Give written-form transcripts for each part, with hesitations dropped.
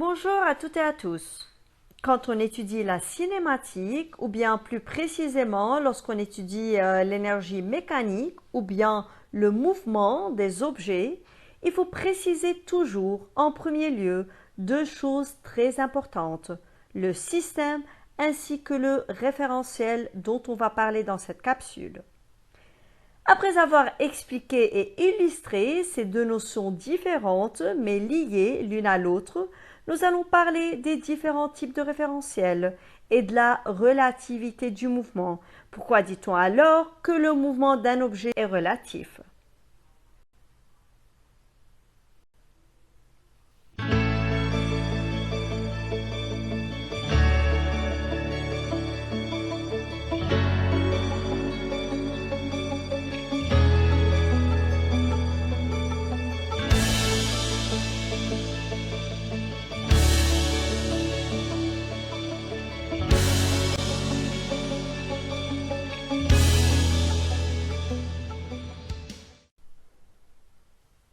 Bonjour à toutes et à tous. Quand on étudie la cinématique, ou bien plus précisément lorsqu'on étudie l'énergie mécanique ou bien le mouvement des objets, il faut préciser toujours en premier lieu deux choses très importantes, le système ainsi que le référentiel dont on va parler dans cette capsule. Après avoir expliqué et illustré ces deux notions différentes mais liées l'une à l'autre, nous allons parler des différents types de référentiels et de la relativité du mouvement. Pourquoi dit-on alors que le mouvement d'un objet est relatif?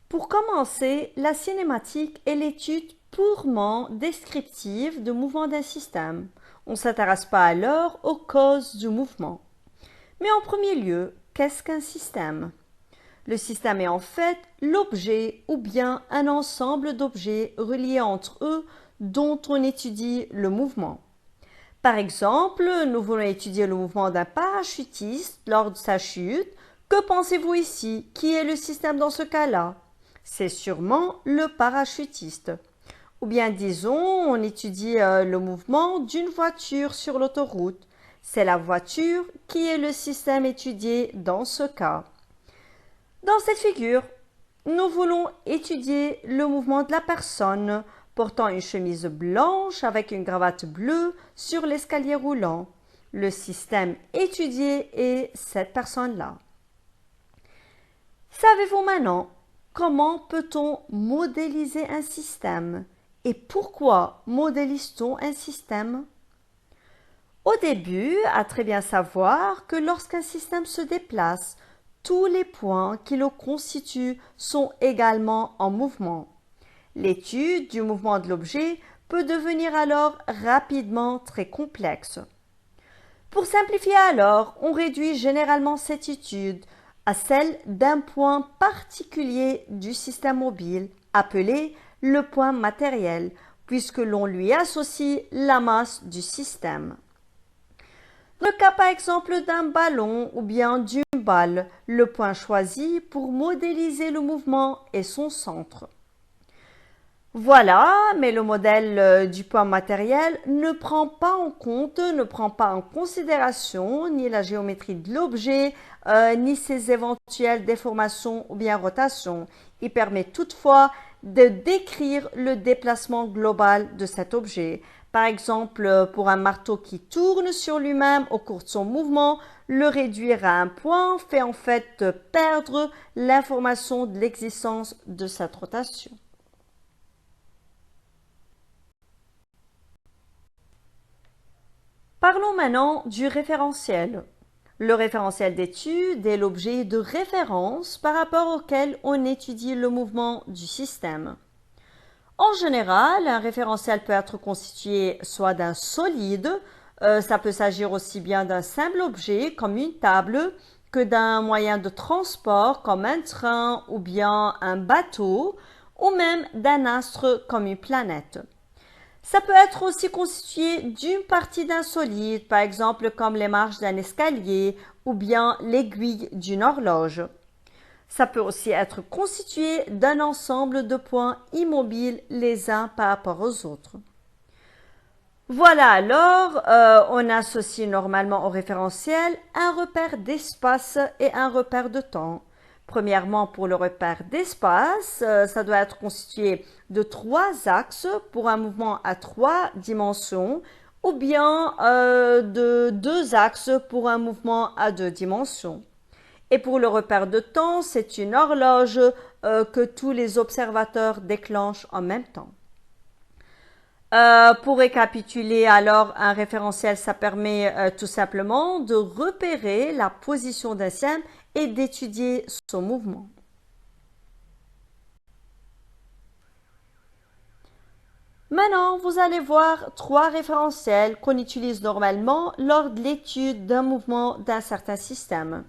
Pour commencer, la cinématique est l'étude purement descriptive du mouvement d'un système. On ne s'intéresse pas alors aux causes du mouvement. Mais en premier lieu, qu'est-ce qu'un système? Le système est en fait l'objet ou bien un ensemble d'objets reliés entre eux dont on étudie le mouvement. Par exemple, nous voulons étudier le mouvement d'un parachutiste lors de sa chute. Que pensez-vous ici? Qui est le système dans ce cas-là? C'est sûrement le parachutiste. Ou bien disons, on étudie le mouvement d'une voiture sur l'autoroute. C'est la voiture qui est le système étudié dans ce cas. Dans cette figure, nous voulons étudier le mouvement de la personne portant une chemise blanche avec une cravate bleue sur l'escalier roulant. Le système étudié est cette personne-là. Savez-vous maintenant comment peut-on modéliser un système et pourquoi modélise-t-on un système? Au début, à très bien savoir que lorsqu'un système se déplace, tous les points qui le constituent sont également en mouvement. L'étude du mouvement de l'objet peut devenir alors rapidement très complexe. Pour simplifier alors, on réduit généralement cette étude à celle d'un point particulier du système mobile, appelé le point matériel, puisque l'on lui associe la masse du système. Le cas par exemple d'un ballon ou bien d'une balle, le point choisi pour modéliser le mouvement est son centre. Voilà, mais le modèle du point matériel ne prend pas en considération ni la géométrie de l'objet, ni ses éventuelles déformations ou bien rotations. Il permet toutefois de décrire le déplacement global de cet objet. Par exemple, pour un marteau qui tourne sur lui-même au cours de son mouvement, le réduire à un point fait en fait perdre l'information de l'existence de cette rotation. Parlons maintenant du référentiel. Le référentiel d'étude est l'objet de référence par rapport auquel on étudie le mouvement du système. En général, un référentiel peut être constitué soit d'un solide, ça peut s'agir aussi bien d'un simple objet comme une table, que d'un moyen de transport comme un train ou bien un bateau, ou même d'un astre comme une planète. Ça peut être aussi constitué d'une partie d'un solide, par exemple comme les marches d'un escalier ou bien l'aiguille d'une horloge. Ça peut aussi être constitué d'un ensemble de points immobiles les uns par rapport aux autres. Voilà alors, on associe normalement au référentiel un repère d'espace et un repère de temps. Premièrement, pour le repère d'espace, ça doit être constitué de 3 axes pour un mouvement à 3 dimensions ou bien de 2 axes pour un mouvement à 2 dimensions. Et pour le repère de temps, c'est une horloge que tous les observateurs déclenchent en même temps. Pour récapituler, alors, un référentiel, ça permet tout simplement de repérer la position d'un système et d'étudier son mouvement. Maintenant, vous allez voir trois référentiels qu'on utilise normalement lors de l'étude d'un mouvement d'un certain système.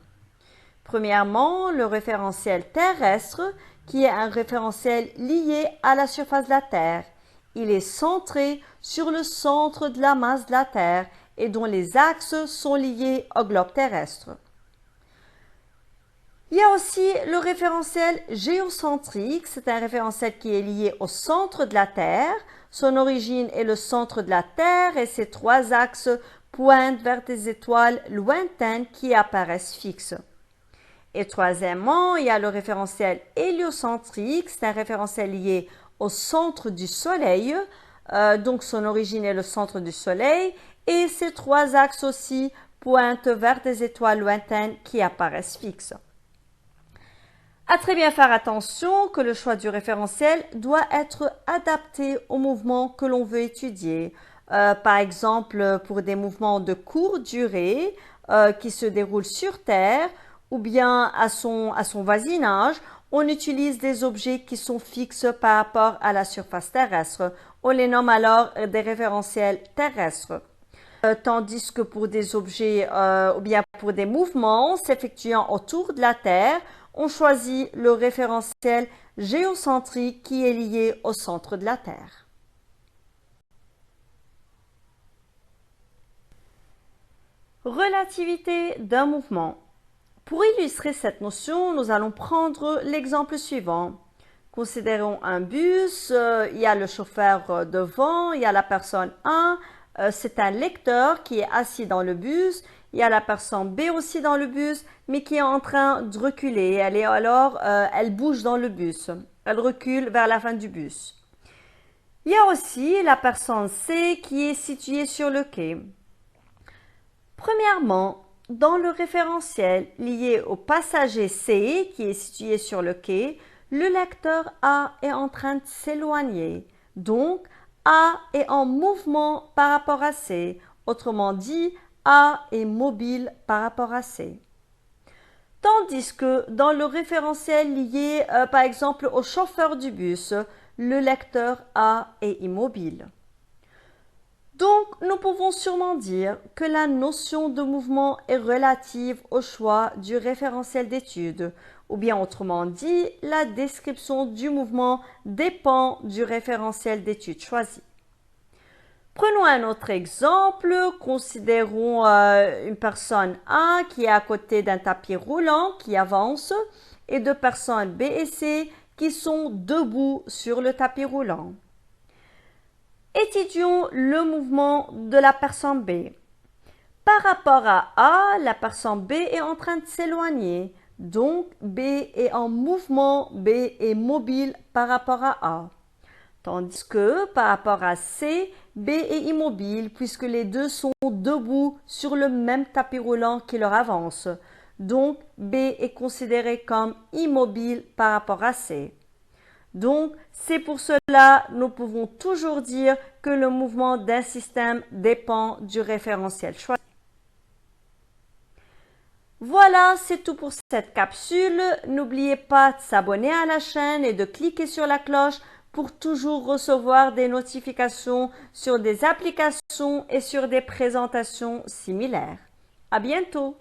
Premièrement, le référentiel terrestre, qui est un référentiel lié à la surface de la Terre. Il est centré sur le centre de la masse de la Terre et dont les axes sont liés au globe terrestre. Il y a aussi le référentiel géocentrique, c'est un référentiel qui est lié au centre de la Terre. Son origine est le centre de la Terre et ses trois axes pointent vers des étoiles lointaines qui apparaissent fixes. Et troisièmement, il y a le référentiel héliocentrique, c'est un référentiel lié au centre du Soleil, donc son origine est le centre du Soleil, et ces trois axes aussi pointent vers des étoiles lointaines qui apparaissent fixes. À très bien faire attention que le choix du référentiel doit être adapté au mouvement que l'on veut étudier. Par exemple, pour des mouvements de courte durée qui se déroulent sur Terre ou bien à son voisinage, on utilise des objets qui sont fixes par rapport à la surface terrestre. On les nomme alors des référentiels terrestres. Tandis que pour des objets ou bien pour des mouvements s'effectuant autour de la Terre, on choisit le référentiel géocentrique qui est lié au centre de la Terre. Relativité d'un mouvement. Pour illustrer cette notion, nous allons prendre l'exemple suivant. Considérons un bus, il y a le chauffeur devant, il y a la personne 1, c'est un lecteur qui est assis dans le bus. Il y a la personne B aussi dans le bus, mais qui est en train de reculer. Elle bouge dans le bus. Elle recule vers la fin du bus. Il y a aussi la personne C qui est située sur le quai. Premièrement, dans le référentiel lié au passager C qui est situé sur le quai, le lecteur A est en train de s'éloigner. Donc, A est en mouvement par rapport à C. Autrement dit, A est mobile par rapport à C. Tandis que dans le référentiel lié par exemple au chauffeur du bus, le lecteur A est immobile. Donc, nous pouvons sûrement dire que la notion de mouvement est relative au choix du référentiel d'étude, ou bien autrement dit, la description du mouvement dépend du référentiel d'étude choisi. Prenons un autre exemple, considérons une personne A qui est à côté d'un tapis roulant qui avance et deux personnes B et C qui sont debout sur le tapis roulant. Étudions le mouvement de la personne B. Par rapport à A, la personne B est en train de s'éloigner, donc B est en mouvement, B est mobile par rapport à A. Tandis que par rapport à C, B est immobile puisque les deux sont debout sur le même tapis roulant qui leur avance. Donc B est considéré comme immobile par rapport à C. Donc c'est pour cela que nous pouvons toujours dire que le mouvement d'un système dépend du référentiel choisi. Voilà, c'est tout pour cette capsule. N'oubliez pas de s'abonner à la chaîne et de cliquer sur la cloche pour toujours recevoir des notifications sur des applications et sur des présentations similaires. À bientôt!